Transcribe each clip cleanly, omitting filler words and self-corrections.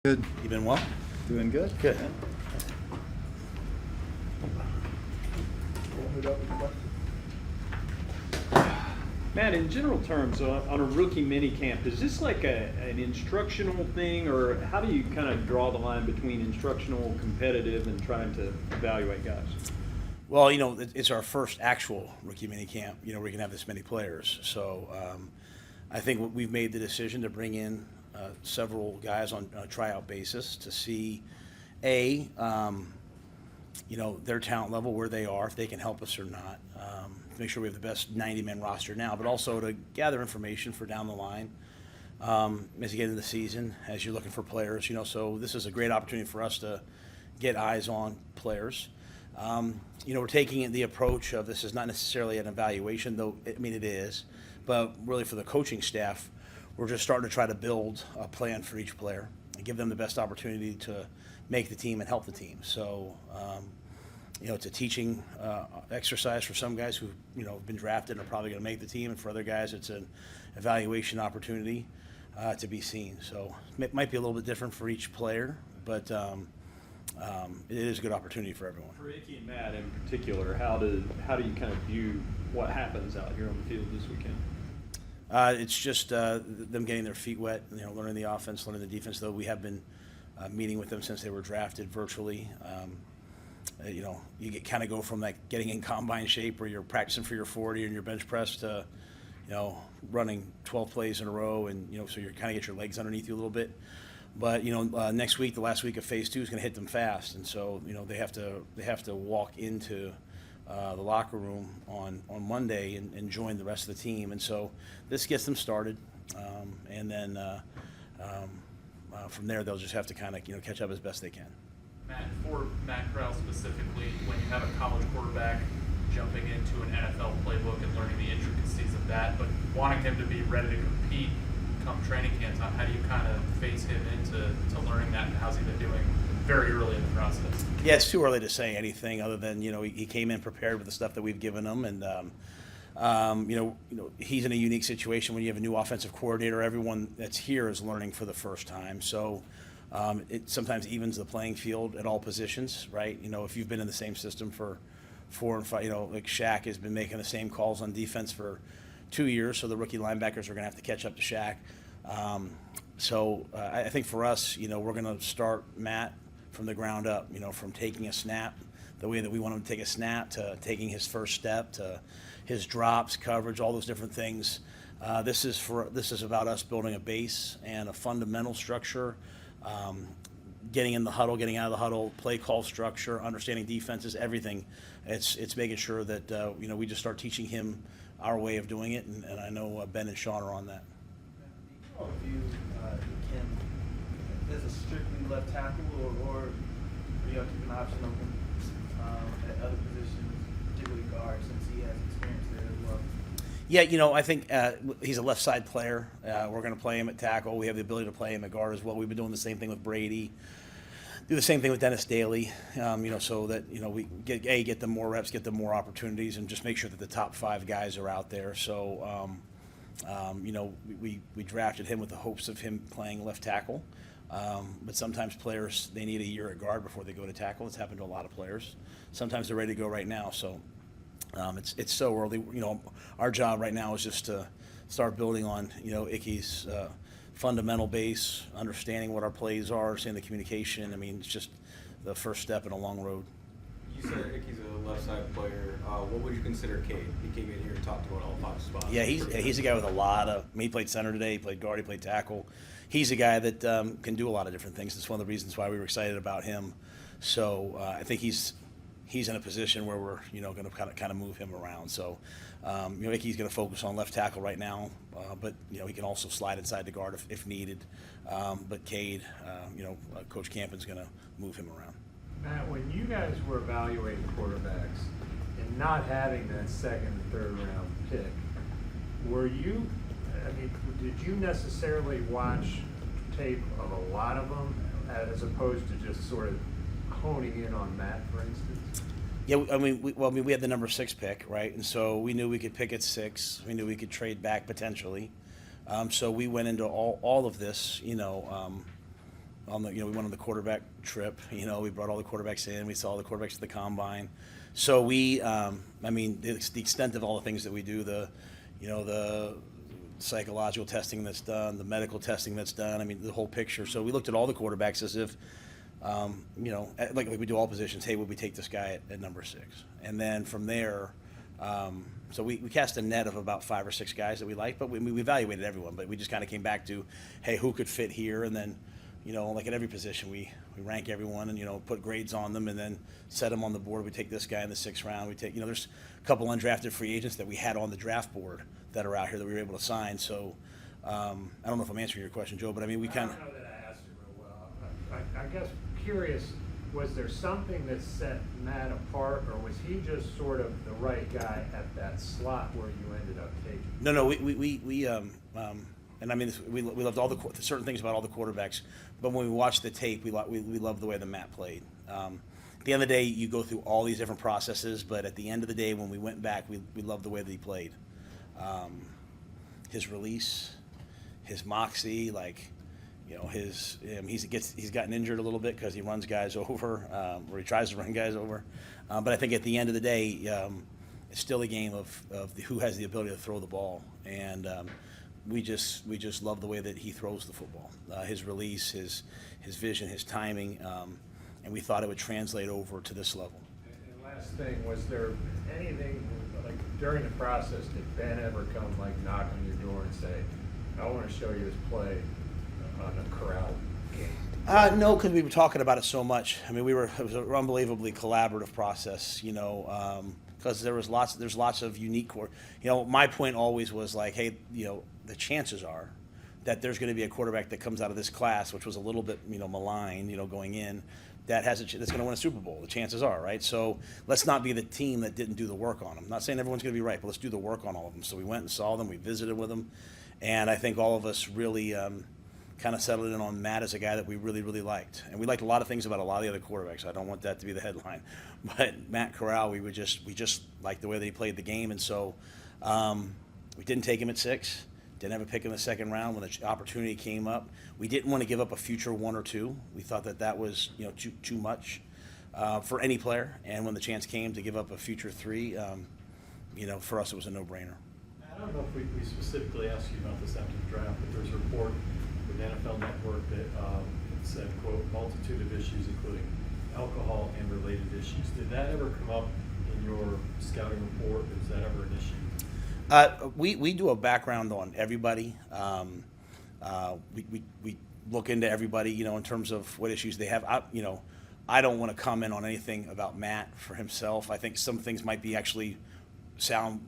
Good. You been well? Doing good. Good. Matt, in general terms, on a rookie minicamp, is this like an instructional thing, or how do you kind of draw the line between instructional, competitive, and trying to evaluate guys? Well, it's our first actual rookie minicamp, where we can have this many players. So I think we've made the decision to bring in several guys on a tryout basis to see, their talent level, where they are, if they can help us or not. To make sure we have the best 90-man roster now, but also to gather information for down the line as you get into the season, as you're looking for players. So this is a great opportunity for us to get eyes on players. We're taking the approach of this is not necessarily an evaluation, though, it is, but really for the coaching staff, we're just starting to try to build a plan for each player and give them the best opportunity to make the team and help the team. So, it's a teaching exercise for some guys who, have been drafted and are probably going to make the team, and for other guys, it's an evaluation opportunity to be seen. So it might be a little bit different for each player, but it is a good opportunity for everyone. For Icky and Matt in particular, how do you kind of view what happens out here on the field this weekend? It's just them getting their feet wet, learning the offense, learning the defense, though we have been meeting with them since they were drafted virtually. You kind of go from like getting in combine shape where you're practicing for your 40 and your bench press to, running 12 plays in a row, and, so you're kind of get your legs underneath you a little bit. But, next week, the last week of phase 2 is going to hit them fast. And so, they have to walk into the locker room on Monday and join the rest of the team. And so this gets them started. And then from there, they'll just have to kind of, catch up as best they can. Matt, for Matt Rhule specifically, when you have a college quarterback jumping into an NFL playbook and learning the intricacies of that, but wanting him to be ready to compete come training camp time, how do you kind of phase him into learning that, and how's he been doing very early in the process? Yeah, it's too early to say anything other than, he came in prepared with the stuff that we've given him, and he's in a unique situation when you have a new offensive coordinator. Everyone that's here is learning for the first time, so it sometimes evens the playing field at all positions, right? If you've been in the same system for 4 and 5, like Shaq has been making the same calls on defense for 2 years, so the rookie linebackers are going to have to catch up to Shaq. I think for us, we're going to start Matt from the ground up, from taking a snap, the way that we want him to take a snap, to taking his first step, to his drops, coverage, all those different things. This is about us building a base and a fundamental structure, getting in the huddle, getting out of the huddle, play call structure, understanding defenses, everything. It's making sure that we just start teaching him our way of doing it, and I know Ben and Sean are on that. If you can, as a strictly left tackle, or you have to keep an option open at other positions, particularly guard, since he has experience there as well? Yeah, I think he's a left side player. We're going to play him at tackle. We have the ability to play him at guard as well. We've been doing the same thing with Brady. Do the same thing with Dennis Daly, so that we get them more reps, get them more opportunities, and just make sure that the top 5 guys are out there. So, we drafted him with the hopes of him playing left tackle, but sometimes players, they need a year at guard before they go to tackle. It's happened to a lot of players. Sometimes they're ready to go right now. So it's so early. Our job right now is just to start building on Icky's fundamental base, understanding what our plays are, understanding the communication. I mean, it's just the first step in a long road. You said Icky's a left side player. What would you consider Cade? He came in here and talked about all 5 spots. Yeah, he's a guy with a lot of. He played center today. He played guard. He played tackle. He's a guy that can do a lot of different things. That's one of the reasons why we were excited about him. So I think he's in a position where we're going to kind of move him around. So Icky's going to focus on left tackle right now, but he can also slide inside the guard if needed. But Cade, Coach Campion's going to move him around. Matt, when you guys were evaluating quarterbacks and not having that second and third round pick, did you necessarily watch tape of a lot of them as opposed to just sort of honing in on Matt, for instance? Yeah, we had the number 6 pick, right? And so we knew we could pick at 6. We knew we could trade back potentially. So we went into all of this, we went on the quarterback trip. We brought all the quarterbacks in. We saw all the quarterbacks at the combine. So we, the extent of all the things that we do, the psychological testing that's done, the medical testing that's done. The whole picture. So we looked at all the quarterbacks as if, like we do all positions. Hey, would we take this guy at number 6? And then from there, so we cast a net of about 5 or 6 guys that we liked, but we evaluated everyone. But we just kind of came back to, hey, who could fit here? And then, like at every position, we rank everyone and, put grades on them and then set them on the board. We take this guy in the 6th round. We take, there's a couple undrafted free agents that we had on the draft board that are out here that we were able to sign. So I don't know if I'm answering your question, Joe, but we kind of. I don't know that I asked you real well. I guess curious, was there something that set Matt apart, or was he just sort of the right guy at that slot where you ended up taking? No, we loved all the certain things about all the quarterbacks, but when we watched the tape, we loved the way that Matt played. At the end of the day, you go through all these different processes, but at the end of the day, when we went back, we loved the way that he played. His release, his moxie, he's gotten injured a little bit because he runs guys over, or he tries to run guys over. But I think at the end of the day, it's still a game of who has the ability to throw the ball, and we just love the way that he throws the football, his release, his vision, his timing, and we thought it would translate over to this level. And last thing, was there anything like during the process? Did Ben ever come knock on your door and say, "I want to show you this play on the Corral game"? No, because we were talking about it so much. It was an unbelievably collaborative process, because there's lots of unique my point always was hey, the chances are that there's going to be a quarterback that comes out of this class, which was a little bit, maligned, going in, that's going to win a Super Bowl. The chances are, right? So let's not be the team that didn't do the work on them. I'm not saying everyone's going to be right, but let's do the work on all of them. So we went and saw them, we visited with them, and I think all of us really kind of settled in on Matt as a guy that we really, really liked. And we liked a lot of things about a lot of the other quarterbacks. I don't want that to be the headline. But Matt Corral, we just liked the way that he played the game. And so we didn't take him at 6. Didn't have a pick in the 2nd round when the opportunity came up. We didn't want to give up a future 1 or 2. We thought that was too much for any player. And when the chance came to give up a future 3, for us it was a no-brainer. I don't know if we specifically asked you about this after the draft, but there's a report with NFL Network that said, quote, multitude of issues, including alcohol and related issues. Did that ever come up in your scouting report? Is that ever an issue? We do a background on everybody. We look into everybody, in terms of what issues they have. I don't want to comment on anything about Matt for himself. I think some things might be actually sound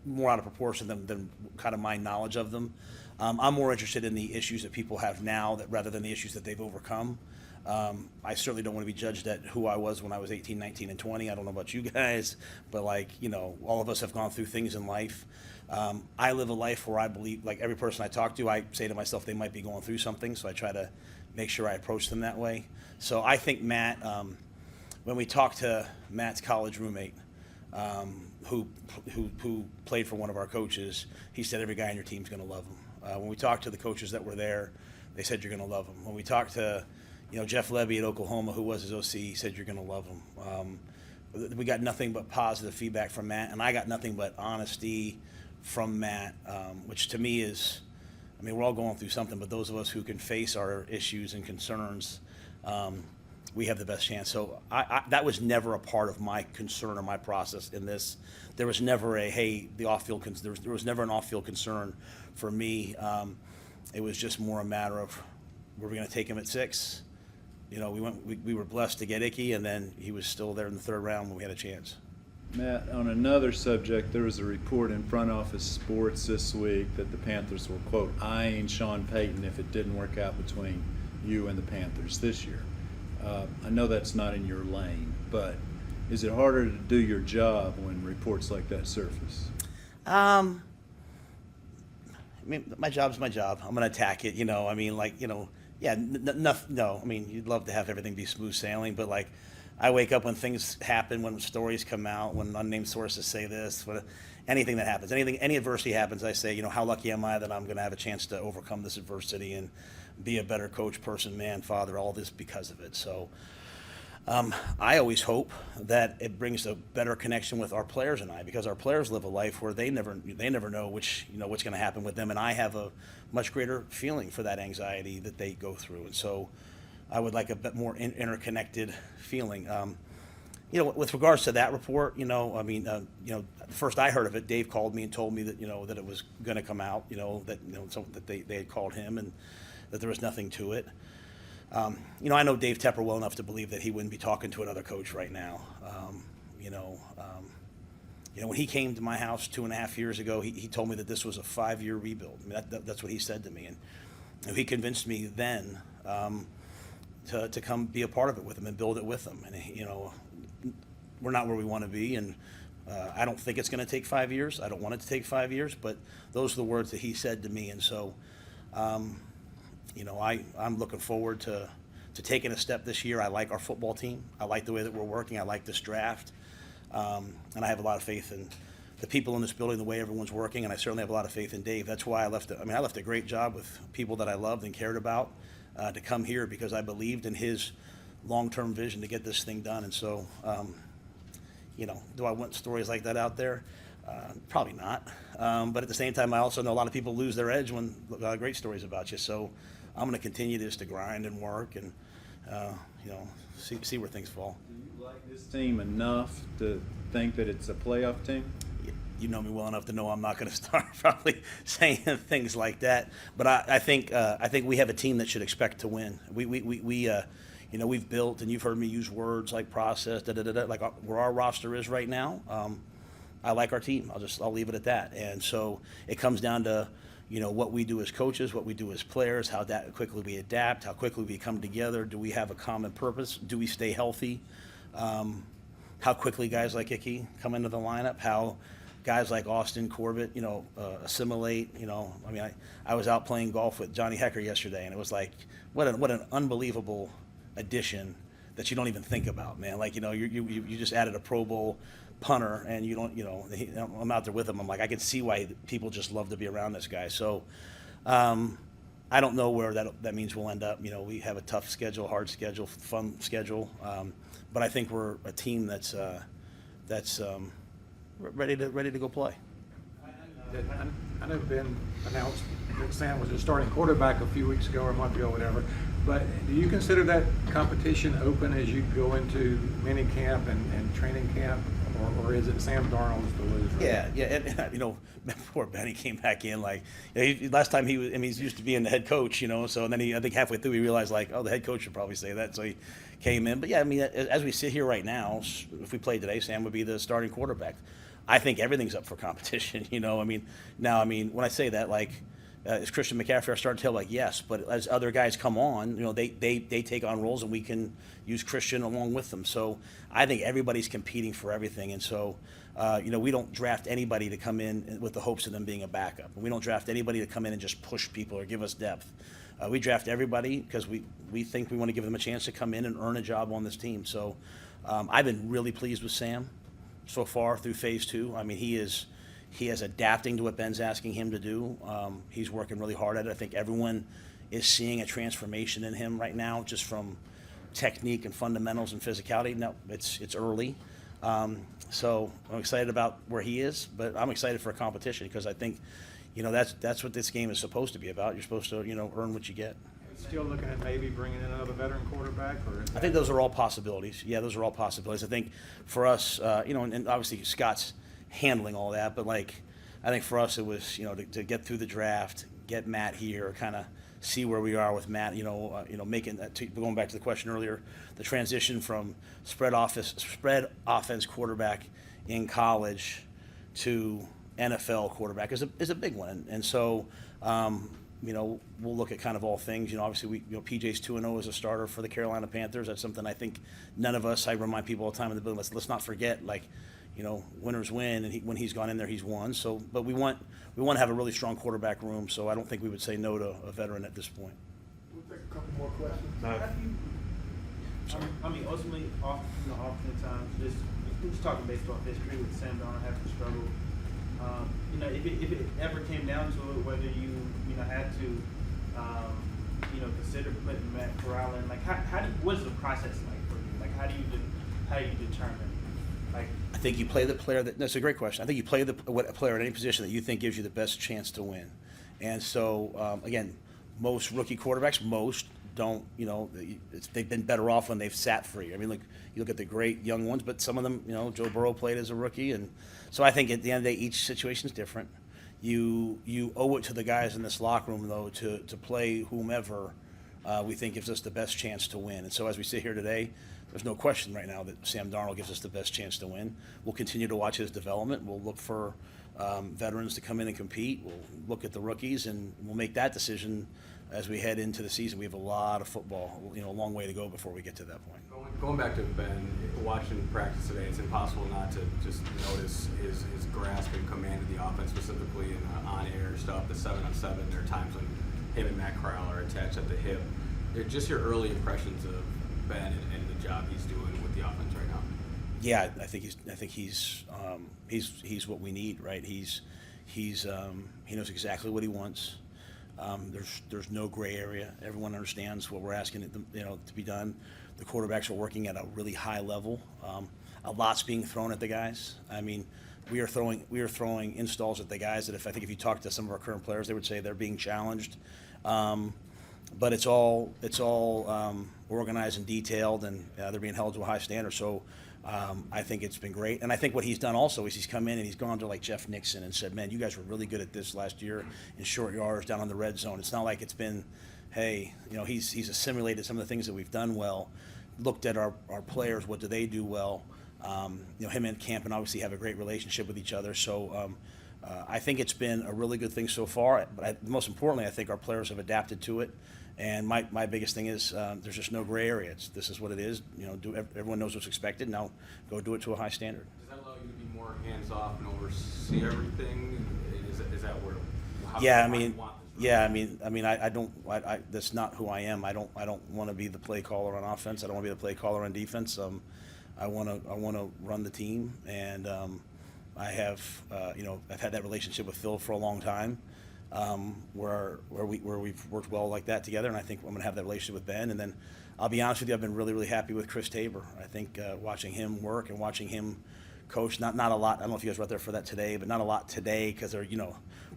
more out of proportion than kind of my knowledge of them. I'm more interested in the issues that people have now rather than the issues that they've overcome. I certainly don't want to be judged at who I was when I was 18, 19, and 20. I don't know about you guys, but all of us have gone through things in life. I live a life where I believe, every person I talk to, I say to myself they might be going through something, so I try to make sure I approach them that way. So I think Matt, when we talked to Matt's college roommate, who played for one of our coaches, he said every guy on your team's going to love him. When we talked to the coaches that were there, they said you're going to love him. When we talked to Jeff Levy at Oklahoma, who was his OC, he said you're going to love him. We got nothing but positive feedback from Matt, and I got nothing but honesty from Matt, which to me is, we're all going through something, but those of us who can face our issues and concerns, we have the best chance. So that was never a part of my concern or my process in this. There was never the off-field. There was never an off-field concern for me. It was just more a matter of, were we going to take him at 6? We were blessed to get Icky, and then he was still there in the 3rd round when we had a chance. Matt, on another subject, there was a report in Front Office Sports this week that the Panthers were, quote, eyeing Sean Payton if it didn't work out between you and the Panthers this year. I know that's not in your lane, but is it harder to do your job when reports like that surface? My job's my job. I'm going to attack it, yeah, no. You'd love to have everything be smooth sailing, but I wake up when things happen, when stories come out, when unnamed sources say this. anything that happens, any adversity happens, I say, how lucky am I that I'm going to have a chance to overcome this adversity and be a better coach, person, man, father, all this because of it. So I always hope that it brings a better connection with our players and I, because our players live a life where they never know what's going to happen with them, and I have a much greater feeling for that anxiety that they go through, and so I would like a bit more interconnected feeling. With regards to that report, first I heard of it, Dave called me and told me that that it was going to come out, that they had called him and that there was nothing to it. I know Dave Tepper well enough to believe that he wouldn't be talking to another coach right now. When he came to my house 2.5 years ago, he told me that this was a 5-year rebuild. I mean, that's what he said to me, and he convinced me then to come be a part of it with him and build it with him. And we're not where we want to be, and I don't think it's going to take 5 years. I don't want it to take 5 years, but those are the words that he said to me, and so. I'm looking forward to taking a step this year. I like our football team. I like the way that we're working. I like this draft. And I have a lot of faith in the people in this building, the way everyone's working, and I certainly have a lot of faith in Dave. That's why I left a great job with people that I loved and cared about to come here, because I believed in his long-term vision to get this thing done. And so, do I want stories like that out there? Probably not. But at the same time, I also know a lot of people lose their edge when great stories about you. So I'm going to continue just to grind and work and, see where things fall. Do you like this team enough to think that it's a playoff team? You know me well enough to know I'm not going to start probably saying things like that. But I think we have a team that should expect to win. We've built, and you've heard me use words like process, like where our roster is right now. I like our team. I'll leave it at that. And so it comes down to, what we do as coaches, what we do as players, how quickly we adapt, how quickly we come together. Do we have a common purpose? Do we stay healthy? How quickly guys like Icky come into the lineup? How guys like Austin Corbett, assimilate? I was out playing golf with Johnny Hecker yesterday, and it was like, what an unbelievable addition that you don't even think about, man. Like, you just added a Pro Bowl punter, and you don't, I'm out there with him. I'm like, I can see why people just love to be around this guy. So I don't know where that means we'll end up. We have a tough schedule, hard schedule, fun schedule, but I think we're a team that's ready to go play. I know Ben announced that Sam was a starting quarterback a few weeks ago or a month ago, whatever. But do you consider that competition open as you go into minicamp and training camp, or is it Sam Darnold's to lose? Right? Yeah, and before Benny came back in, last time he's used to being the head coach, so and then I think halfway through he realized the head coach should probably say that, so he came in. But yeah, as we sit here right now, if we played today, Sam would be the starting quarterback. I think everything's up for competition, when I say that, is Christian McCaffrey our starting tailback? Yes, but as other guys come on, they take on roles, and we can use Christian along with them. So I think everybody's competing for everything, and so we don't draft anybody to come in with the hopes of them being a backup. We don't draft anybody to come in and just push people or give us depth. We draft everybody because we think we want to give them a chance to come in and earn a job on this team. So I've been really pleased with Sam so far through phase 2. He is adapting to what Ben's asking him to do. He's working really hard at it. I think everyone is seeing a transformation in him right now, just from technique and fundamentals and physicality. No, it's early. So I'm excited about where he is, but I'm excited for a competition because I think, that's what this game is supposed to be about. You're supposed to, earn what you get. Still looking at maybe bringing in another veteran quarterback? I think those are all possibilities. Yeah, those are all possibilities. I think for us, and obviously Scott's handling all that, but I think for us it was, to get through the draft, get Matt here, kind of see where we are with Matt, making that, going back to the question earlier, the transition from spread offense quarterback in college to NFL quarterback is a big one. And so, we'll look at kind of all things. Obviously PJ's 2-0 as a starter for the Carolina Panthers. That's something I think none of us, I remind people all the time in the building, let's not forget, winners win, and when he's gone in there, he's won. So, but we want to have a really strong quarterback room, so I don't think we would say no to a veteran at this point. We'll take a couple more questions. Ultimately, oftentimes, just talking baseball history with Sam Darnold having struggled if it ever came down to it, whether you had to consider putting Matt Rhule in, like what is the process like for you? Like how do you determine? Like I think you play the player that's a great question. I think you play a player at any position that you think gives you the best chance to win. And so again, most rookie quarterbacks, don't, they've been better off when they've sat free. I mean, look, you look at the great young ones, but some of them, Joe Burrow played as a rookie, and so I think at the end of the day, each situation is different. You owe it to the guys in this locker room though to play whomever we think gives us the best chance to win. And so as we sit here today, there's no question right now that Sam Darnold gives us the best chance to win. We'll continue to watch his development. We'll look for veterans to come in and compete. We'll look at the rookies, and we'll make that decision as we head into the season. We have a lot of football, a long way to go before we get to that point. Going back to Ben, watching practice today, it's impossible not to just notice his grasp and command of the offense, specifically in on-air stuff, the 7-on-7. There are times when him and Matt Rhule are attached at the hip. Just your early impressions of Ben and the job he's doing with the offense right now. Yeah, I think he's what we need, right? He knows exactly what he wants. There's no gray area. Everyone understands what we're asking to be done. The quarterbacks are working at a really high level. A lot's being thrown at the guys. I mean, we are throwing installs at the guys that if you talk to some of our current players, they would say they're being challenged. But it's all organized and detailed, and they're being held to a high standard. So I think it's been great. And I think what he's done also is he's come in and he's gone to like Jeff Nixon and said, man, you guys were really good at this last year in short yards down on the red zone. It's not like it's been, hey, he's assimilated some of the things that we've done well, looked at our players, what do they do well. Him and Camp obviously have a great relationship with each other. So I think it's been a really good thing so far. But most importantly, I think our players have adapted to it. And my biggest thing is there's just no gray area. This is what it is. Everyone knows what's expected. Now go do it to a high standard. Does that allow you to be more hands-off and oversee everything? Is that where? I don't. That's not who I am. I don't want to be the play caller on offense. I don't want to be the play caller on defense. I want to run the team, and I have I've had that relationship with Phil for a long time. Where we've worked well like that together, and I think I'm going to have that relationship with Ben. And then I'll be honest with you, I've been really, really happy with Chris Tabor. I think watching him work and watching him coach, not a lot. I don't know if you guys were out there for that today, but not a lot today because they're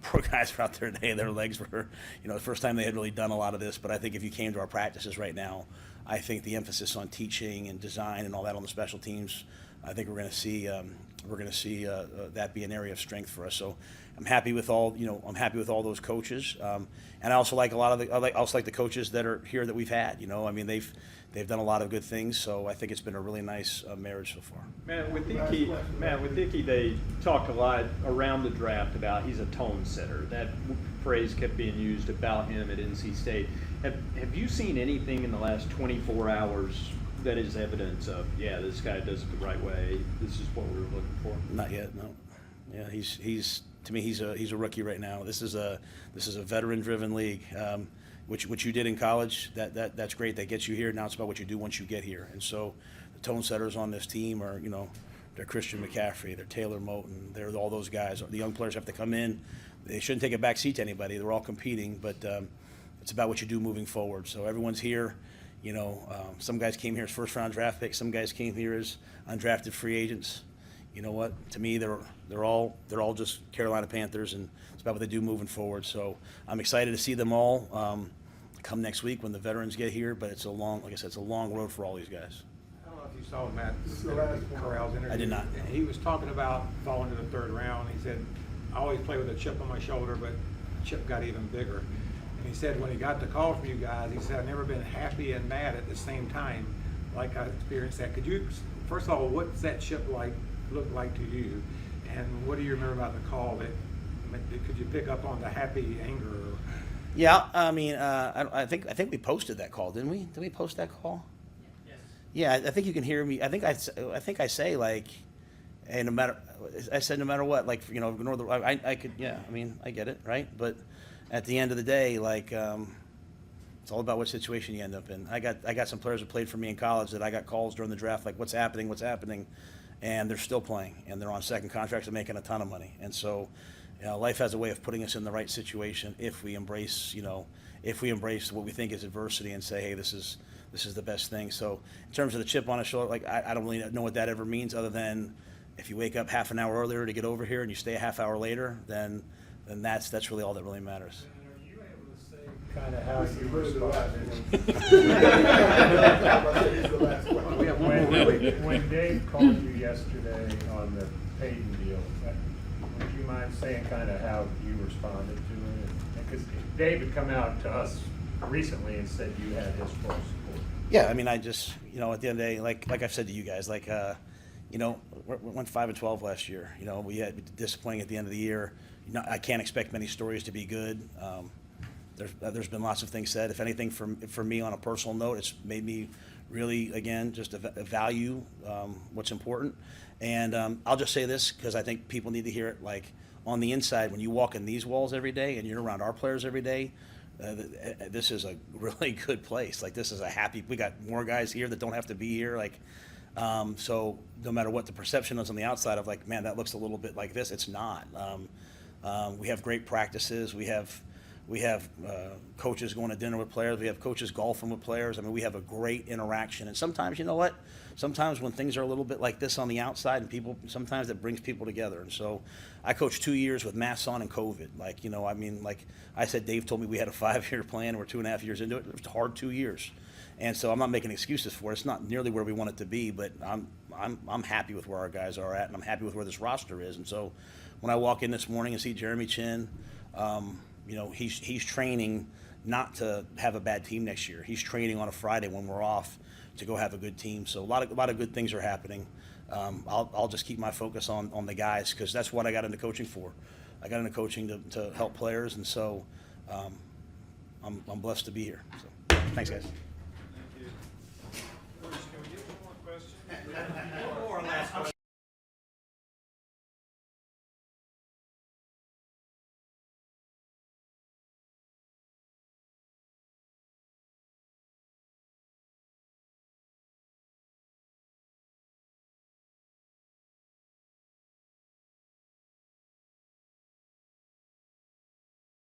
poor guys were out there today. Their legs were the first time they had really done a lot of this. But I think if you came to our practices right now, I think the emphasis on teaching and design and all that on the special teams, I think we're going to see that be an area of strength for us. So I'm happy with all those coaches, and I also like the coaches that are here that we've had. They've done a lot of good things. So I think it's been a really nice marriage so far. Matt, with Dickey, they talked a lot around the draft about he's a tone setter. That phrase kept being used about him at NC State. Have you seen anything in the last 24 hours that is evidence of, this guy does it the right way, this is what we were looking for? Not yet, no. Yeah, he's to me he's a rookie right now. This is a veteran-driven league, which you did in college. That's great. That gets you here. Now it's about what you do once you get here. And so the tone setters on this team are they're Christian McCaffrey, they're Taylor Moton, they're all those guys. The young players have to come in. They shouldn't take a back seat to anybody. They're all competing, but it's about what you do moving forward. So everyone's here. Some guys came here as first-round draft picks. Some guys came here as undrafted free agents. You know what? To me, they're all just Carolina Panthers, and it's about what they do moving forward. So I'm excited to see them all come next week when the veterans get here. But it's a long road for all these guys. I don't know if you saw Matt Corral's interview. I did not. He was talking about falling to the third round. He said, I always play with a chip on my shoulder, but the chip got even bigger. And he said when he got the call from you guys, he said, I've never been happy and mad at the same time like I experienced that. Could you, first of all, what's that chip look like to you? And what do you remember about the call? Could you pick up on the happy anger? Yeah, I mean, I think we posted that call, didn't we? Did we post that call? Yes. Yeah, I think you can hear me. I think I say like, hey, no matter what, like ignore the. I could, yeah. I mean, I get it, right? But at the end of the day, like, it's all about what situation you end up in. I got some players who played for me in college that I got calls during the draft, like, what's happening, and they're still playing, and they're on second contracts and making a ton of money. And so, life has a way of putting us in the right situation if we embrace, if we embrace what we think is adversity and say, hey, this is the best thing. So in terms of the chip on his shoulder, like I don't really know what that ever means, other than if you wake up half an hour earlier to get over here and you stay a half hour later, then that's really all that really matters. And are you able to say kind of how you responded? When Dave called you yesterday on the Payton deal, would you mind saying kind of how you responded to it? Because Dave had come out to us recently and said you had his full support. Yeah, I mean, I just, at the end of the day, like I've said to you guys, we went 5-12 last year. We had disappointing at the end of the year. I can't expect many stories to be good. There's been lots of things said. If anything, for me on a personal note, it's made me really, again, just value what's important. And I'll just say this because I think people need to hear it. Like on the inside, when you walk in these walls every day and you're around our players every day, this is a really good place. Like this is we got more guys here that don't have to be here. So no matter what the perception is on the outside of like, man, that looks a little bit like this, it's not. We have great practices. We have coaches going to dinner with players. We have coaches golfing with players. I mean, we have a great interaction. And sometimes, you know what? Sometimes when things are a little bit like this on the outside, and sometimes it brings people together. And so I coached 2 years with masks on and COVID. Like I said, Dave told me we had a 5-year plan. We're 2.5 years into it. It was a hard 2 years. And so I'm not making excuses for it. It's not nearly where we want it to be, but I'm happy with where our guys are at, and I'm happy with where this roster is. And so when I walk in this morning and see Jeremy Chin, he's training not to have a bad team next year. He's training on a Friday when we're off to go have a good team. So a lot of good things are happening. I'll just keep my focus on the guys because that's what I got into coaching for. I got into coaching to help players, and so I'm blessed to be here. So thanks, guys.